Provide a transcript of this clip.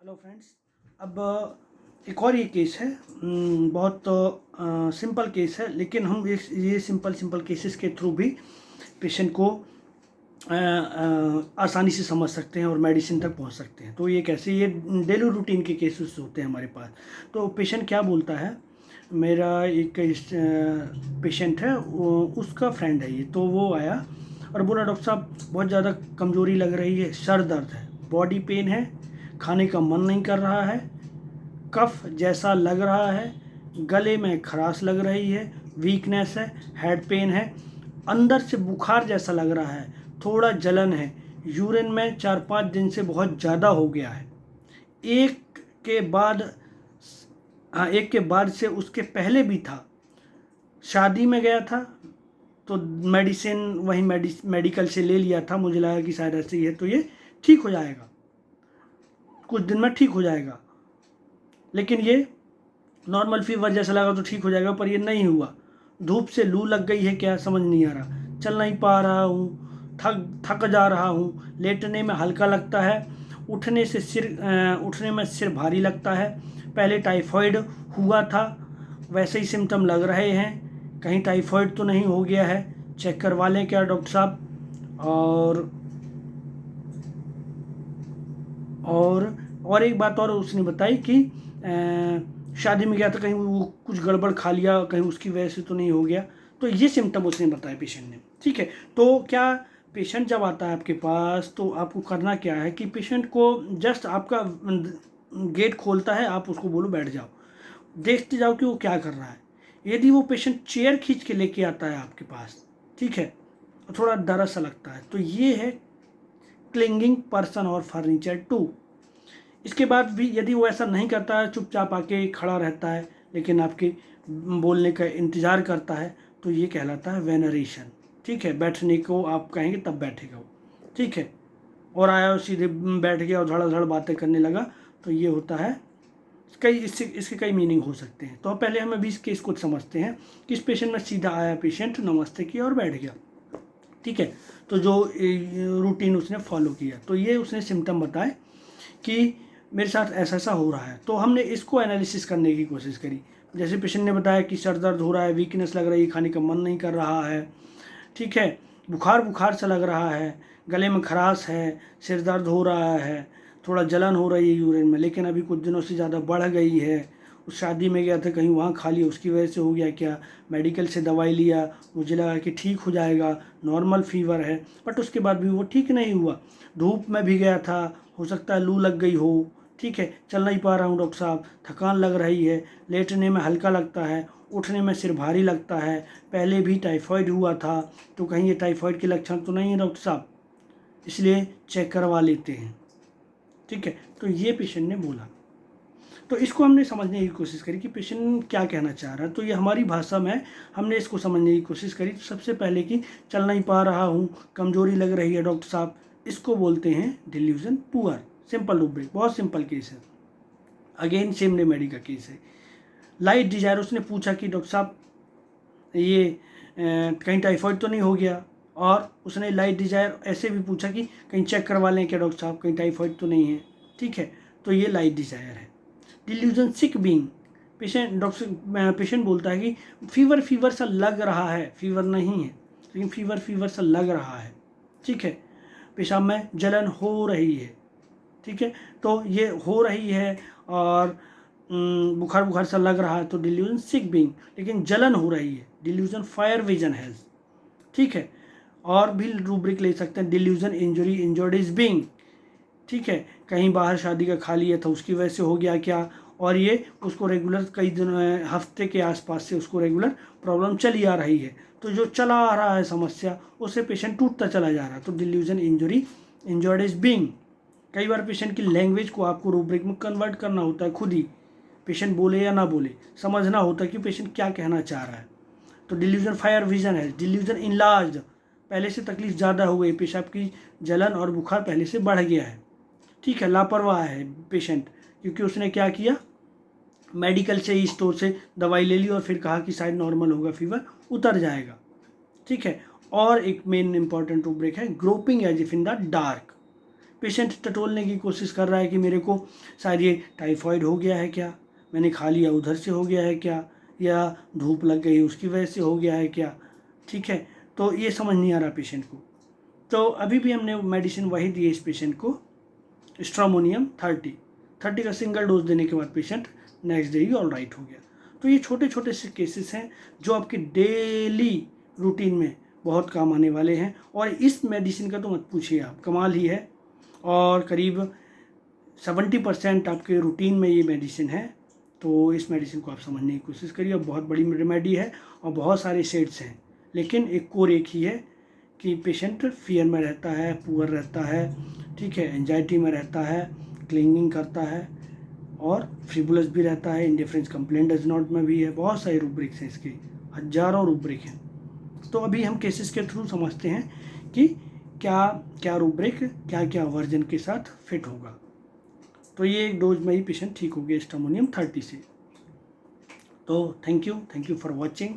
Hello friends. अब एक और ये केस है। बहुत सिंपल केस है, लेकिन हम ये सिंपल केसेस के थ्रू भी पेशेंट को आसानी से समझ सकते हैं और मेडिसिन तक पहुंच सकते हैं। तो ये कैसे, ये डेली रूटीन के केसेस होते हैं हमारे पास। तो पेशेंट क्या बोलता है, मेरा एक पेशेंट है, उसका फ्रेंड है ये, तो वो आया और बोला डॉक्टर साहब बहुत ज़्यादा कमज़ोरी लग रही है, सर दर्द है, बॉडी पेन है, खाने का मन नहीं कर रहा है, कफ जैसा लग रहा है, गले में खराश लग रही है, वीकनेस है, हेड पेन है, अंदर से बुखार जैसा लग रहा है, थोड़ा जलन है, यूरिन में 4-5 दिन से बहुत ज़्यादा हो गया है। एक के बाद एक के बाद से उसके पहले भी था, शादी में गया था तो मेडिसिन वहीं मेडिकल से ले लिया था, मुझे लगा कि शायद ऐसे ही है तो ये ठीक हो जाएगा, कुछ दिन में ठीक हो जाएगा, लेकिन ये नॉर्मल फीवर जैसा लगा तो ठीक हो जाएगा, पर ये नहीं हुआ। धूप से लू लग गई है क्या समझ नहीं आ रहा, चल नहीं पा रहा हूँ, थक जा रहा हूँ, लेटने में हल्का लगता है, उठने में सिर भारी लगता है, पहले टाइफाइड हुआ था वैसे ही सिम्टम लग रहे हैं, कहीं टाइफाइड तो नहीं हो गया है, चेक करवा लें क्या डॉक्टर साहब। और एक बात और उसने बताई कि शादी में गया था, कहीं वो कुछ गड़बड़ खा लिया, कहीं उसकी वजह से तो नहीं हो गया। तो ये सिम्टम उसने बताया पेशेंट ने। ठीक है, तो क्या पेशेंट जब आता है आपके पास तो आपको करना क्या है कि पेशेंट को जस्ट आपका गेट खोलता है, आप उसको बोलो बैठ जाओ, देखते जाओ कि वो क्या कर रहा है। यदि वो पेशेंट चेयर खींच के लेके आता है आपके पास, ठीक है, थोड़ा डर सा लगता है, तो ये है क्लिंगिंग पर्सन और फर्नीचर 2। इसके बाद भी यदि वो ऐसा नहीं करता है, चुपचाप आके खड़ा रहता है लेकिन आपके बोलने का इंतज़ार करता है, तो ये कहलाता है वेनरेशन। ठीक है, बैठने को आप कहेंगे तब बैठेगा वो। ठीक है, और आया सीधे बैठ गया और धड़ाधड़ बातें करने लगा, तो ये होता है इसके कई मीनिंग हो सकते हैं। तो पहले हम अभी इस केस को समझते हैं कि इस पेशेंट में सीधा आया, पेशेंट नमस्ते किया और बैठ गया। ठीक है, तो जो रूटीन उसने फॉलो किया, तो ये उसने सिम्टम बताए कि मेरे साथ ऐसा ऐसा हो रहा है। तो हमने इसको एनालिसिस करने की कोशिश करी। जैसे पेशेंट ने बताया कि सर दर्द हो रहा है, वीकनेस लग रही है, खाने का मन नहीं कर रहा है, ठीक है, बुखार सा लग रहा है, गले में खराश है, सिर दर्द हो रहा है, थोड़ा जलन हो रही है यूरिन में, लेकिन अभी कुछ दिनों से ज़्यादा बढ़ गई है, उस शादी में गया था कहीं वहाँ खा लिया, उसकी वजह से हो गया क्या, मेडिकल से दवाई लिया, मुझे लगा कि ठीक हो जाएगा, नॉर्मल फीवर है, बट उसके बाद भी वो ठीक नहीं हुआ। धूप में भी गया था, हो सकता है लू लग गई हो, ठीक है, चल नहीं पा रहा हूँ डॉक्टर साहब, थकान लग रही है, लेटने में हल्का लगता है, उठने में सिर भारी लगता है, पहले भी टाइफाइड हुआ था, तो कहीं ये टाइफाइड के लक्षण तो नहीं है डॉक्टर साहब, इसलिए चेक करवा लेते हैं। ठीक है, तो ये पेशेंट ने बोला। तो इसको हमने समझने की कोशिश करी कि पेशेंट क्या कहना चाह रहा है। तो ये हमारी भाषा में हमने इसको समझने की कोशिश करी। तो सबसे पहले कि चल नहीं पा रहा हूँ, कमज़ोरी लग रही है डॉक्टर साहब, इसको बोलते हैं डिल्यूजन पुअर। सिंपल रूब्रिक, बहुत सिंपल केस है। अगेन सेम रेमेडी का केस है। लाइट डिजायर, उसने पूछा कि डॉक्टर साहब ये कहीं टाइफाइड तो नहीं हो गया, और उसने लाइट डिजायर ऐसे भी पूछा कि कहीं चेक करवा लें क्या डॉक्टर साहब, कहीं टाइफाइड तो नहीं है। ठीक है, तो ये लाइट डिजायर है। डिल्यूजन सिक बीइंग, पेशेंट बोलता है कि फीवर सा लग रहा है, फीवर नहीं है लेकिन फीवर सा लग रहा है। ठीक है, पेशाब में जलन हो रही है। ठीक है, तो ये हो रही है और बुखार सा लग रहा है, तो डिल्यूजन सिक बीइंग, लेकिन जलन हो रही है, डिल्यूजन फायर विजन है। ठीक है, और भी रूब्रिक ले सकते हैं, delusion injury, injured is being. ठीक है, कहीं बाहर शादी का खा लिया था, उसकी वजह से हो गया क्या, और ये उसको रेगुलर कई दिन, हफ्ते के आसपास से उसको रेगुलर प्रॉब्लम चली आ रही है, तो जो चला आ रहा है समस्या, उससे पेशेंट टूटता चला जा रहा है, तो delusion injury, injured is being. कई बार पेशेंट की लैंग्वेज को आपको रूब्रिक में कन्वर्ट करना होता है, खुद ही पेशेंट बोले या ना बोले समझना होता है कि पेशेंट क्या कहना चाह रहा है। तो डिल्यूजन फायर विजन है, डिल्यूजन इनलार्ज, पहले से तकलीफ ज़्यादा हो गई, पेशाब की जलन और बुखार पहले से बढ़ गया है। ठीक है, लापरवाह है पेशेंट, क्योंकि उसने क्या किया, मेडिकल से ही स्टोर से दवाई ले ली और फिर कहा कि शायद नॉर्मल होगा, फीवर उतर जाएगा। ठीक है, और एक मेन इंपॉर्टेंट रूब्रिक है groping as if in the dark. Patient टटोलने की कोशिश कर रहा है कि मेरे को शायद ये टाइफाइड हो गया है क्या, मैंने खा लिया उधर से हो गया है क्या, या धूप लग गई उसकी वजह से हो गया है क्या, ठीक है। तो ये समझ नहीं आ रहा पेशेंट को। तो अभी भी हमने मेडिसिन वही दी है इस पेशेंट को, स्ट्रामोनियम 30 का सिंगल डोज देने के बाद पेशेंट नेक्स्ट डे ही ऑल राइट हो गया। तो ये छोटे छोटे से केसेस हैं जो आपके डेली रूटीन में बहुत काम आने वाले हैं। और इस मेडिसिन का तो मत पूछिए आप, कमाल ही है। और करीब 70% आपके रूटीन में ये मेडिसिन है। तो इस मेडिसिन को आप समझने की कोशिश करिए। बहुत बड़ी रेमेडी है और बहुत सारे शेड्स हैं, लेकिन एक कोर एक ही है कि पेशेंट फियर में रहता है, पुअर रहता है, ठीक है, एंजाइटी में रहता है, क्लिंगिंग करता है और फ्रिबुलस भी रहता है, इंडिफरेंस कंप्लेंट डज नॉट में भी है। बहुत सारे रूब्रिक्स हैं इसके, हजारों रूब्रिक हैं। तो अभी हम केसेस के थ्रू समझते हैं कि क्या क्या रूब्रिक क्या क्या वर्जन के साथ फिट होगा। तो ये एक डोज में ही पेशेंट ठीक हो गया स्ट्रामोनियम 30 से। तो थैंक यू फॉर वॉचिंग।